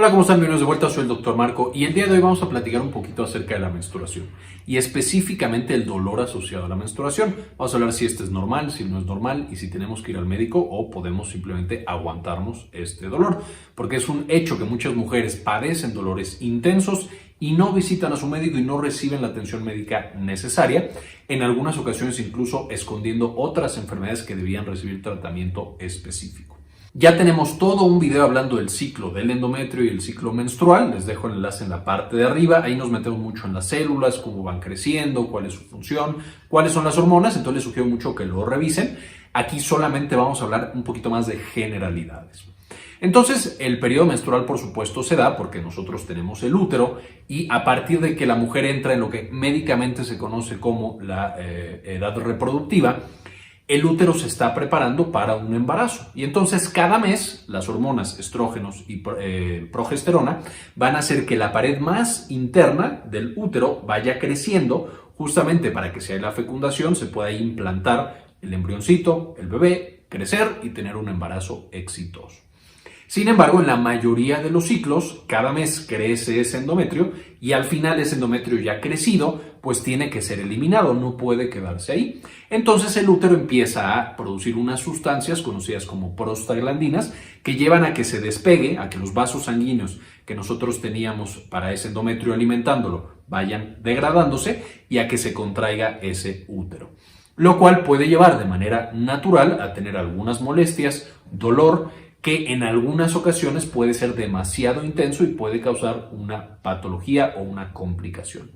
Hola, ¿cómo están? Bienvenidos de vuelta, soy el Dr. Marco y el día de hoy vamos a platicar un poquito acerca de la menstruación y específicamente el dolor asociado a la menstruación. Vamos a hablar si este es normal, si no es normal y si tenemos que ir al médico o podemos simplemente aguantarnos este dolor, porque es un hecho que muchas mujeres padecen dolores intensos y no visitan a su médico y no reciben la atención médica necesaria, en algunas ocasiones incluso escondiendo otras enfermedades que debían recibir tratamiento específico. Ya tenemos todo un video hablando del ciclo del endometrio y el ciclo menstrual. Les dejo el enlace en la parte de arriba. Ahí nos metemos mucho en las células, cómo van creciendo, cuál es su función, cuáles son las hormonas. Entonces les sugiero mucho que lo revisen. Aquí solamente vamos a hablar un poquito más de generalidades. Entonces, el periodo menstrual, por supuesto, se da porque nosotros tenemos el útero y a partir de que la mujer entra en lo que médicamente se conoce como la edad reproductiva, el útero se está preparando para un embarazo. Y entonces cada mes las hormonas estrógenos y progesterona van a hacer que la pared más interna del útero vaya creciendo justamente para que si hay la fecundación se pueda implantar el embrioncito, el bebé, crecer y tener un embarazo exitoso. Sin embargo, en la mayoría de los ciclos, cada mes crece ese endometrio y al final ese endometrio ya crecido, pues tiene que ser eliminado, no puede quedarse ahí. Entonces el útero empieza a producir unas sustancias conocidas como prostaglandinas que llevan a que se despegue, a que los vasos sanguíneos que nosotros teníamos para ese endometrio alimentándolo vayan degradándose y a que se contraiga ese útero. Lo cual puede llevar de manera natural a tener algunas molestias, dolor, que en algunas ocasiones puede ser demasiado intenso y puede causar una patología o una complicación.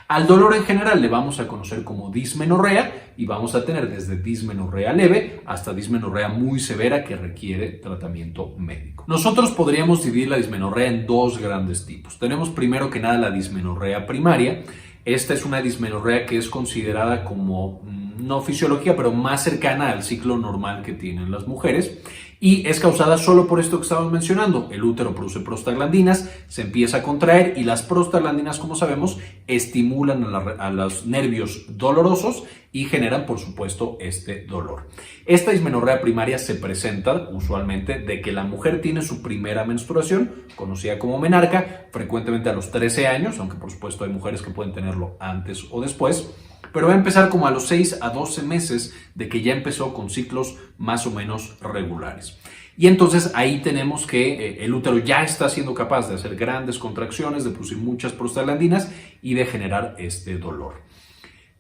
Al dolor en general le vamos a conocer como dismenorrea y vamos a tener desde dismenorrea leve hasta dismenorrea muy severa que requiere tratamiento médico. Nosotros podríamos dividir la dismenorrea en dos grandes tipos. Tenemos primero que nada la dismenorrea primaria. Esta es una dismenorrea que es considerada como no fisiología, pero más cercana al ciclo normal que tienen las mujeres y es causada solo por esto que estábamos mencionando. El útero produce prostaglandinas, se empieza a contraer y las prostaglandinas, como sabemos, estimulan a los nervios dolorosos y generan, por supuesto, este dolor. Esta dismenorrea primaria se presenta usualmente de que la mujer tiene su primera menstruación, conocida como menarca, frecuentemente a los 13 años, aunque por supuesto hay mujeres que pueden tenerlo antes o después, pero va a empezar como a los 6 a 12 meses de que ya empezó con ciclos más o menos regulares. Y entonces ahí tenemos que el útero ya está siendo capaz de hacer grandes contracciones, de producir muchas prostaglandinas y de generar este dolor.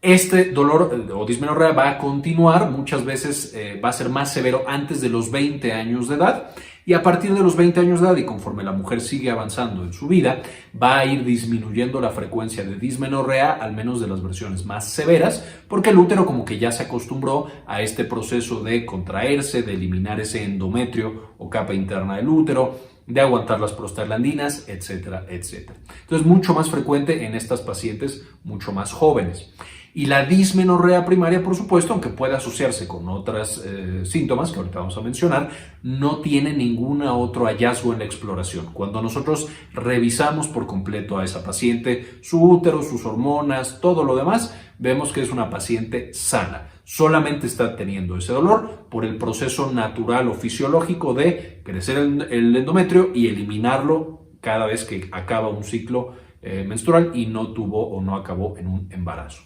Este dolor o dismenorrea va a continuar, muchas veces va a ser más severo antes de los 20 años de edad y a partir de los 20 años de edad y conforme la mujer sigue avanzando en su vida, va a ir disminuyendo la frecuencia de dismenorrea, al menos de las versiones más severas, porque el útero como que ya se acostumbró a este proceso de contraerse, de eliminar ese endometrio o capa interna del útero, de aguantar las prostaglandinas, etcétera, etcétera. Entonces, mucho más frecuente en estas pacientes mucho más jóvenes. Y la dismenorrea primaria, por supuesto, aunque puede asociarse con otros síntomas que ahorita vamos a mencionar, no tiene ningún otro hallazgo en la exploración. Cuando nosotros revisamos por completo a esa paciente, su útero, sus hormonas, todo lo demás, vemos que es una paciente sana. Solamente está teniendo ese dolor por el proceso natural o fisiológico de crecer el endometrio y eliminarlo cada vez que acaba un ciclo menstrual y no tuvo o no acabó en un embarazo.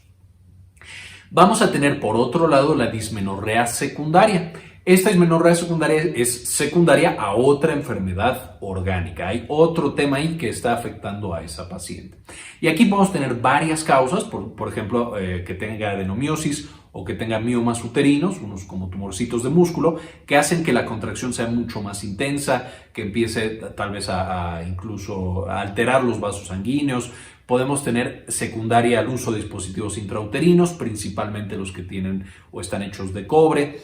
Vamos a tener por otro lado la dismenorrea secundaria. Esta dismenorrea secundaria es secundaria a otra enfermedad orgánica. Hay otro tema ahí que está afectando a esa paciente. Y aquí podemos tener varias causas, por ejemplo, que tenga adenomiosis o que tenga miomas uterinos, unos como tumorcitos de músculo, que hacen que la contracción sea mucho más intensa, que empiece tal vez incluso a alterar los vasos sanguíneos. Podemos tener secundaria al uso de dispositivos intrauterinos, principalmente los que tienen o están hechos de cobre.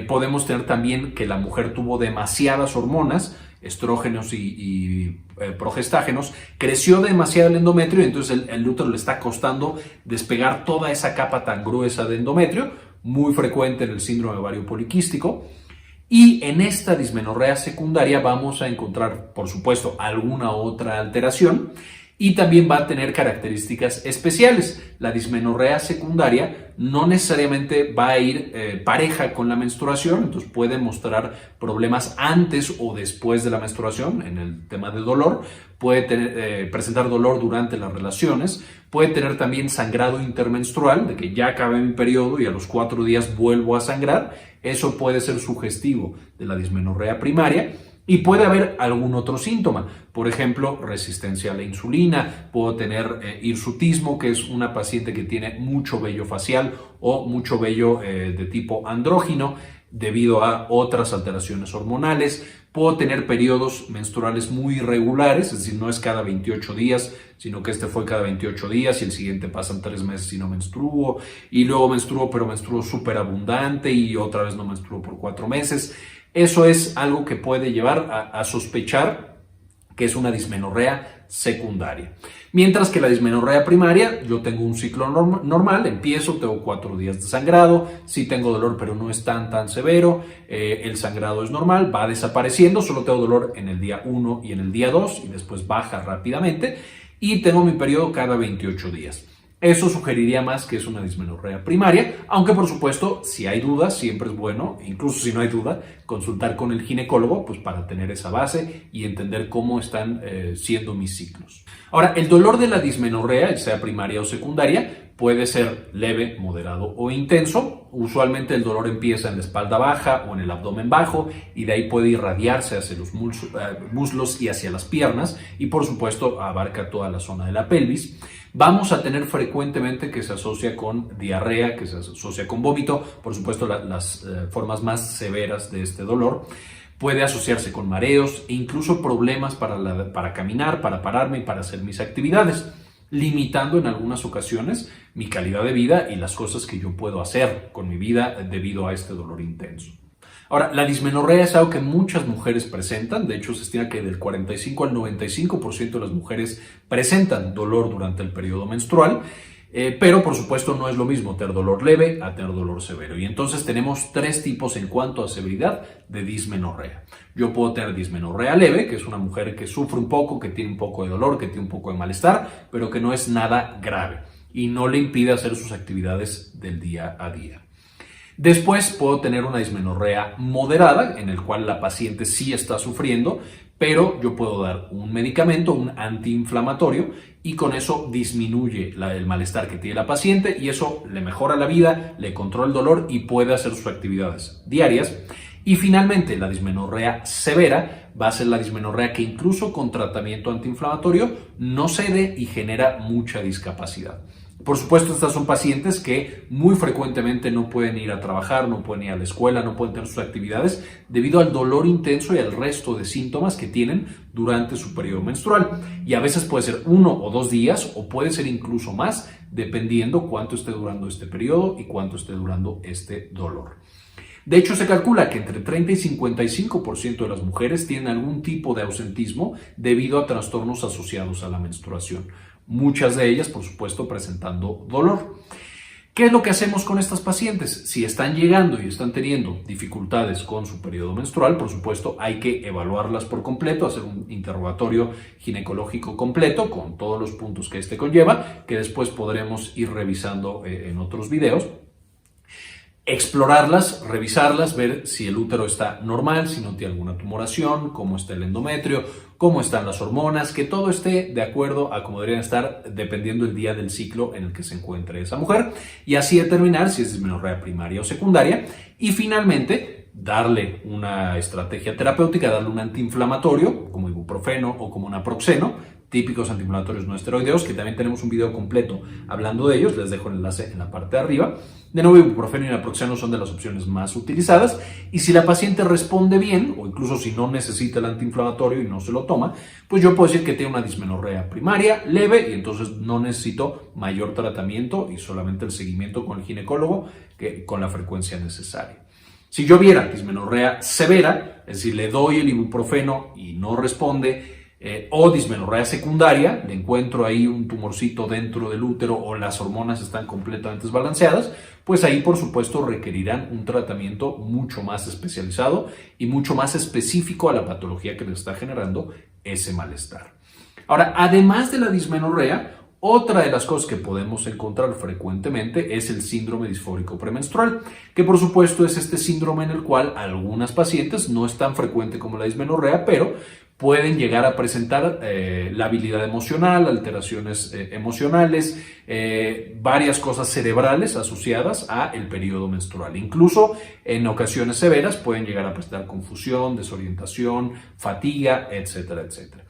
Podemos tener también que la mujer tuvo demasiadas hormonas, estrógenos y progestágenos, creció demasiado el endometrio y entonces el útero le está costando despegar toda esa capa tan gruesa de endometrio, muy frecuente en el síndrome ovario poliquístico. Y en esta dismenorrea secundaria vamos a encontrar, por supuesto, alguna otra alteración. y también va a tener características especiales. La dismenorrea secundaria no necesariamente va a ir pareja con la menstruación, entonces puede mostrar problemas antes o después de la menstruación en el tema de dolor, puede presentar dolor durante las relaciones, puede tener también sangrado intermenstrual, de que ya acabé mi periodo y a los 4 días vuelvo a sangrar. Eso puede ser sugestivo de la dismenorrea primaria. Y puede haber algún otro síntoma, por ejemplo, resistencia a la insulina, puedo tener hirsutismo, que es una paciente que tiene mucho vello facial o mucho vello de tipo andrógino debido a otras alteraciones hormonales, puedo tener periodos menstruales muy irregulares, es decir, no es cada 28 días, sino que este fue cada 28 días y el siguiente pasan 3 meses y no menstruo, y luego menstruo, pero menstruo súper abundante y otra vez no menstruo por 4 meses. Eso es algo que puede llevar a sospechar que es una dismenorrea secundaria. Mientras que la dismenorrea primaria, yo tengo un ciclo normal, empiezo, tengo 4 días de sangrado, sí tengo dolor, pero no es tan severo, el sangrado es normal, va desapareciendo, solo tengo dolor en el día 1 y en el día 2 y después baja rápidamente y tengo mi periodo cada 28 días. Eso sugeriría más que es una dismenorrea primaria, aunque por supuesto, si hay dudas, siempre es bueno, incluso si no hay duda, consultar con el ginecólogo pues, para tener esa base y entender cómo están siendo mis ciclos. Ahora, el dolor de la dismenorrea, sea primaria o secundaria, puede ser leve, moderado o intenso. Usualmente el dolor empieza en la espalda baja o en el abdomen bajo y de ahí puede irradiarse hacia los muslos y hacia las piernas y por supuesto abarca toda la zona de la pelvis. Vamos a tener frecuentemente que se asocia con diarrea, que se asocia con vómito, por supuesto las formas más severas de este dolor. Puede asociarse con mareos e incluso problemas para caminar, para pararme y para hacer mis actividades, limitando en algunas ocasiones mi calidad de vida y las cosas que yo puedo hacer con mi vida debido a este dolor intenso. Ahora, la dismenorrea es algo que muchas mujeres presentan, de hecho se estima que del 45 al 95% de las mujeres presentan dolor durante el periodo menstrual, pero por supuesto no es lo mismo tener dolor leve a tener dolor severo. Y entonces tenemos 3 tipos en cuanto a severidad de dismenorrea. Yo puedo tener dismenorrea leve, que es una mujer que sufre un poco, que tiene un poco de dolor, que tiene un poco de malestar, pero que no es nada grave y no le impide hacer sus actividades del día a día. Después puedo tener una dismenorrea moderada, en el cual la paciente sí está sufriendo, pero yo puedo dar un medicamento, un antiinflamatorio, y con eso disminuye el malestar que tiene la paciente y eso le mejora la vida, le controla el dolor y puede hacer sus actividades diarias. Y finalmente, la dismenorrea severa va a ser la dismenorrea que incluso con tratamiento antiinflamatorio no cede y genera mucha discapacidad. Por supuesto, estas son pacientes que muy frecuentemente no pueden ir a trabajar, no pueden ir a la escuela, no pueden tener sus actividades debido al dolor intenso y al resto de síntomas que tienen durante su periodo menstrual. Y a veces puede ser 1 o 2 días o puede ser incluso más, dependiendo cuánto esté durando este periodo y cuánto esté durando este dolor. De hecho, se calcula que entre 30 y 55% de las mujeres tienen algún tipo de ausentismo debido a trastornos asociados a la menstruación. Muchas de ellas, por supuesto, presentando dolor. ¿Qué es lo que hacemos con estas pacientes? Si están llegando y están teniendo dificultades con su periodo menstrual, por supuesto, hay que evaluarlas por completo, hacer un interrogatorio ginecológico completo con todos los puntos que este conlleva, que después podremos ir revisando en otros videos. Explorarlas, revisarlas, ver si el útero está normal, si no tiene alguna tumoración, cómo está el endometrio, cómo están las hormonas, que todo esté de acuerdo a cómo deberían estar dependiendo el día del ciclo en el que se encuentre esa mujer y así determinar si es dismenorrea primaria o secundaria y finalmente darle una estrategia terapéutica, darle un antiinflamatorio como ibuprofeno o como naproxeno, típicos antiinflamatorios no esteroideos, que también tenemos un video completo hablando de ellos, les dejo el enlace en la parte de arriba. De nuevo, ibuprofeno y naproxeno son de las opciones más utilizadas y si la paciente responde bien, o incluso si no necesita el antiinflamatorio y no se lo toma, pues yo puedo decir que tiene una dismenorrea primaria leve y entonces no necesito mayor tratamiento y solamente el seguimiento con el ginecólogo con la frecuencia necesaria. Si yo viera dismenorrea severa, es decir, le doy el ibuprofeno y no responde, o dismenorrea secundaria, le encuentro ahí un tumorcito dentro del útero o las hormonas están completamente desbalanceadas, pues ahí por supuesto requerirán un tratamiento mucho más especializado y mucho más específico a la patología que les está generando ese malestar. Ahora, además de la dismenorrea, otra de las cosas que podemos encontrar frecuentemente es el síndrome disfórico premenstrual, que por supuesto es este síndrome en el cual algunas pacientes, no es tan frecuente como la dismenorrea, pero pueden llegar a presentar labilidad emocional, alteraciones emocionales, varias cosas cerebrales asociadas al periodo menstrual. Incluso en ocasiones severas pueden llegar a presentar confusión, desorientación, fatiga, etcétera, etcétera.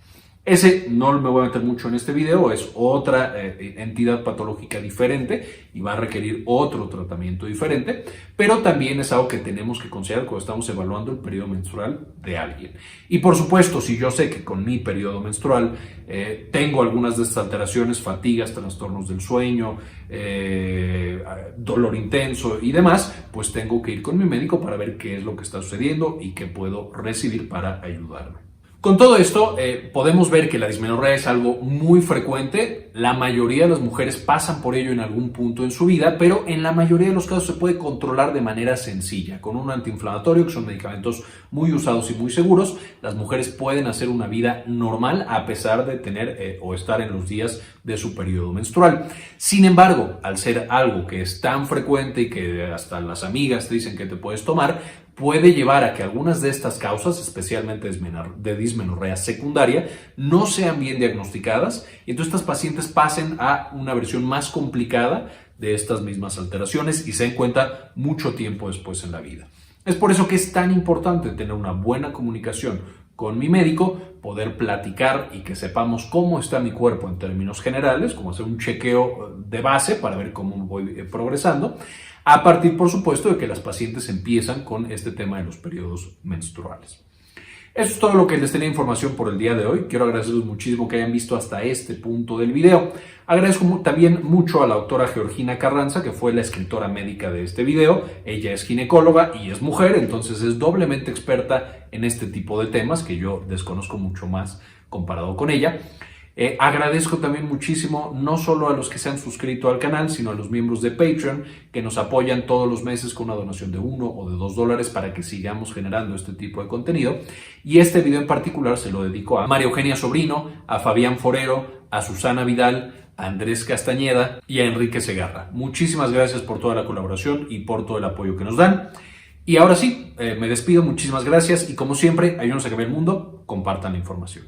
Ese no me voy a meter mucho en este video, es otra entidad patológica diferente y va a requerir otro tratamiento diferente, pero también es algo que tenemos que considerar cuando estamos evaluando el periodo menstrual de alguien. Y por supuesto, si yo sé que con mi periodo menstrual tengo algunas de estas alteraciones, fatigas, trastornos del sueño, dolor intenso y demás, pues tengo que ir con mi médico para ver qué es lo que está sucediendo y qué puedo recibir para ayudarme. Con todo esto, podemos ver que la dismenorrea es algo muy frecuente. La mayoría de las mujeres pasan por ello en algún punto en su vida, pero en la mayoría de los casos se puede controlar de manera sencilla. Con un antiinflamatorio, que son medicamentos muy usados y muy seguros, las mujeres pueden hacer una vida normal a pesar de tener o estar en los días de su periodo menstrual. Sin embargo, al ser algo que es tan frecuente y que hasta las amigas te dicen que te puedes tomar, puede llevar a que algunas de estas causas, especialmente de dismenorrea secundaria, no sean bien diagnosticadas y entonces estas pacientes pasen a una versión más complicada de estas mismas alteraciones y se den cuenta mucho tiempo después en la vida. Es por eso que es tan importante tener una buena comunicación con mi médico, poder platicar y que sepamos cómo está mi cuerpo en términos generales, como hacer un chequeo de base para ver cómo voy progresando, a partir, por supuesto, de que las pacientes empiezan con este tema de los periodos menstruales. Eso es todo lo que les tenía información por el día de hoy. Quiero agradecerles muchísimo que hayan visto hasta este punto del video. Agradezco también mucho a la doctora Georgina Carranza, que fue la escritora médica de este video. Ella es ginecóloga y es mujer, entonces es doblemente experta en este tipo de temas que yo desconozco mucho más comparado con ella. Agradezco también muchísimo no solo a los que se han suscrito al canal, sino a los miembros de Patreon que nos apoyan todos los meses con una donación de $1 o de $2 para que sigamos generando este tipo de contenido. Y este video en particular se lo dedico a María Eugenia Sobrino, a Fabián Forero, a Susana Vidal, a Andrés Castañeda y a Enrique Segarra. Muchísimas gracias por toda la colaboración y por todo el apoyo que nos dan. Y ahora sí, me despido, muchísimas gracias y como siempre, ayúdenos a cambiar el mundo, compartan la información.